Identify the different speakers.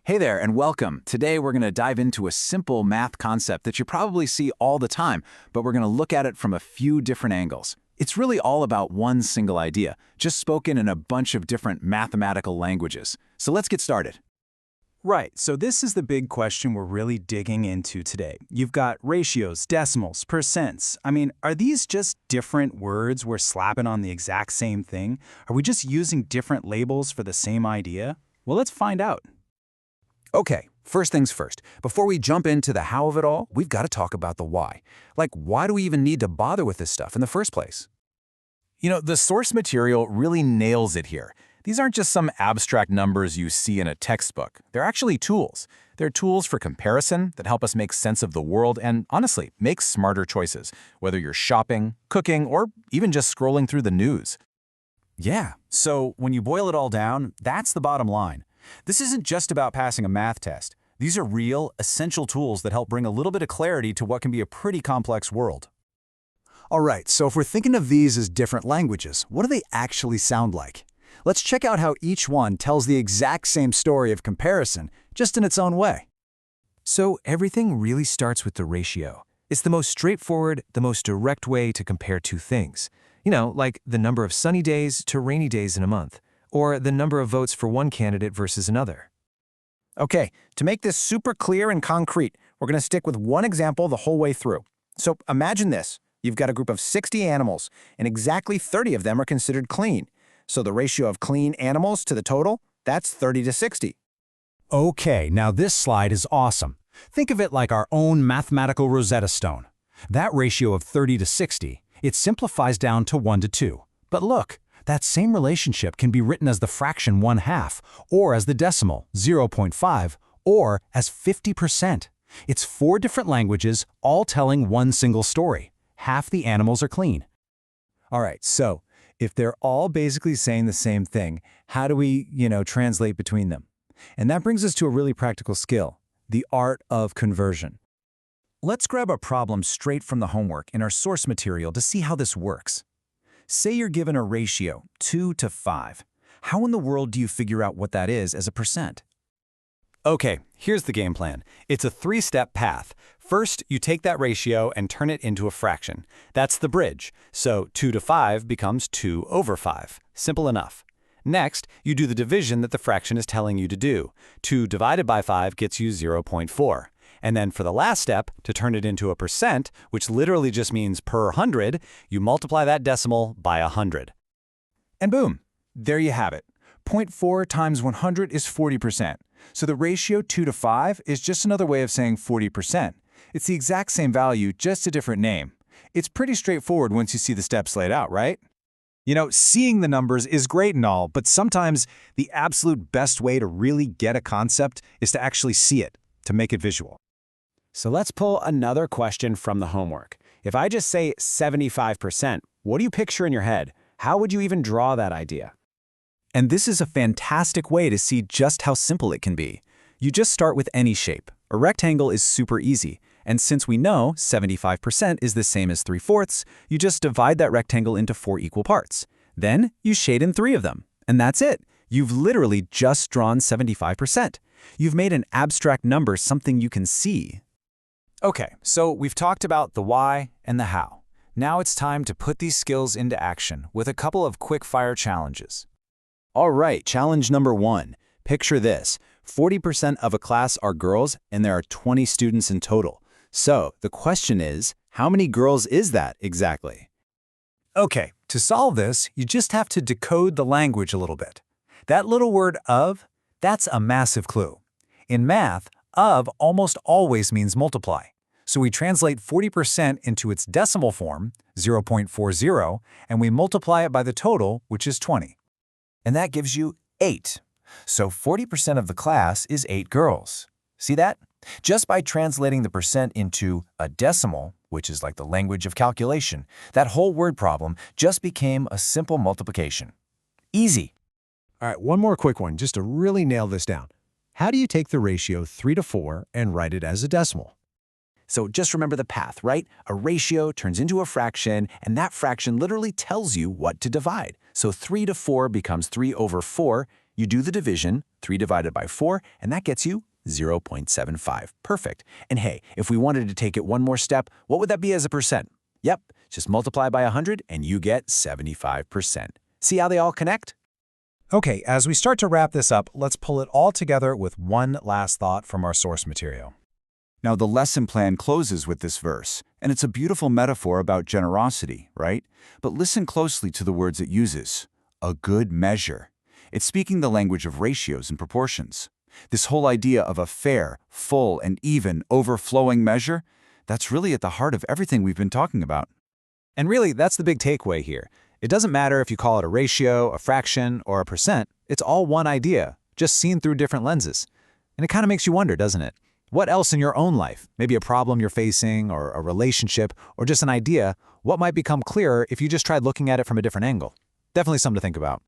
Speaker 1: Hey there and welcome. Today we're going to dive into a simple math concept that you probably see all the time, but we're going to look at it from a few different angles. It's really all about one single idea, just spoken in a bunch of different mathematical languages. So let's get started.
Speaker 2: Right, so this is the big question we're really digging into today. You've got ratios, decimals, percents. Are these just different words we're slapping on the exact same thing? Are we just using different labels for the same idea? Well, let's find out.
Speaker 3: Okay, first things first. Before we jump into the how of it all, we've got to talk about the why. Like, why do we even need to bother with this stuff in the first place?
Speaker 1: The source material really nails it here. These aren't just some abstract numbers you see in a textbook. They're actually tools. They're tools for comparison that help us make sense of the world and, honestly, make smarter choices, whether you're shopping, cooking, or even just scrolling through the news.
Speaker 2: Yeah, so when you boil it all down, that's the bottom line. This isn't just about passing a math test. These are real, essential tools that help bring a little bit of clarity to what can be a pretty complex world.
Speaker 4: All right, so if we're thinking of these as different languages, what do they actually sound like? Let's check out how each one tells the exact same story of comparison, just in its own way.
Speaker 3: So everything really starts with the ratio. It's the most straightforward, the most direct way to compare two things. Like the number of sunny days to rainy days in a month, or the number of votes for one candidate versus another.
Speaker 5: Okay, to make this super clear and concrete, we're going to stick with one example the whole way through. So imagine this. You've got a group of 60 animals, and exactly 30 of them are considered clean. So the ratio of clean animals to the total, that's 30 to 60.
Speaker 4: Okay, now this slide is awesome. Think of it like our own mathematical Rosetta Stone. That ratio of 30 to 60, it simplifies down to 1 to 2. But look, that same relationship can be written as the fraction 1/2, or as the decimal 0.5, or as 50%. It's 4 different languages, all telling one single story. Half the animals are clean.
Speaker 2: All right, so if they're all basically saying the same thing, how do we, translate between them? And that brings us to a really practical skill, the art of conversion. Let's grab a problem straight from the homework in our source material to see how this works. Say you're given a ratio, 2 to 5. How in the world do you figure out what that is as a percent? Okay, here's the game plan. It's a 3-step path. First, you take that ratio and turn it into a fraction. That's the bridge. So 2 to 5 becomes 2 over 5. Simple enough. Next, you do the division that the fraction is telling you to do. 2 divided by 5 gets you 0.4. And then for the last step, to turn it into a percent, which literally just means per 100, you multiply that decimal by 100. And boom, there you have it. 0.4 times 100 is 40%. So the ratio 2 to 5 is just another way of saying 40%. It's the exact same value, just a different name. It's pretty straightforward once you see the steps laid out, right?
Speaker 4: Seeing the numbers is great and all, but sometimes the absolute best way to really get a concept is to actually see it, to make it visual.
Speaker 5: So let's pull another question from the homework. If I just say 75%, what do you picture in your head? How would you even draw that idea?
Speaker 2: And this is a fantastic way to see just how simple it can be. You just start with any shape. A rectangle is super easy. And since we know 75% is the same as 3/4, you just divide that rectangle into 4 equal parts. Then you shade in 3 of them. And that's it. You've literally just drawn 75%. You've made an abstract number something you can see. Okay, so we've talked about the why and the how. Now it's time to put these skills into action with a couple of quick-fire challenges. All right, challenge number 1. Picture this. 40% of a class are girls, and there are 20 students in total. So the question is, how many girls is that exactly?
Speaker 4: Okay, to solve this, you just have to decode the language a little bit. That little word of, that's a massive clue. In math, of almost always means multiply. So we translate 40% into its decimal form, 0.40, and we multiply it by the total, which is 20. And that gives you 8. So 40% of the class is 8 girls. See that? Just by translating the percent into a decimal, which is like the language of calculation, that whole word problem just became a simple multiplication. Easy.
Speaker 6: All right, one more quick one, just to really nail this down. How do you take the ratio 3 to 4 and write it as a decimal?
Speaker 2: So just remember the path, right? A ratio turns into a fraction, and that fraction literally tells you what to divide. So 3 to 4 becomes 3 over 4.
Speaker 1: You do the division, 3 divided by 4, and that gets you 0.75. Perfect. And hey, if we wanted to take it one more step, what would that be as a percent? Yep, just multiply by 100 and you get 75%. See how they all connect?
Speaker 4: Okay, as we start to wrap this up, let's pull it all together with one last thought from our source material.
Speaker 2: Now, the lesson plan closes with this verse, and it's a beautiful metaphor about generosity, right? But listen closely to the words it uses. A good measure. It's speaking the language of ratios and proportions. This whole idea of a fair, full, and even, overflowing measure, that's really at the heart of everything we've been talking about.
Speaker 3: And really, that's the big takeaway here. It doesn't matter if you call it a ratio, a fraction, or a percent. It's all one idea, just seen through different lenses. And it kind of makes you wonder, doesn't it? What else in your own life, maybe a problem you're facing, or a relationship, or just an idea, what might become clearer if you just tried looking at it from a different angle? Definitely something to think about.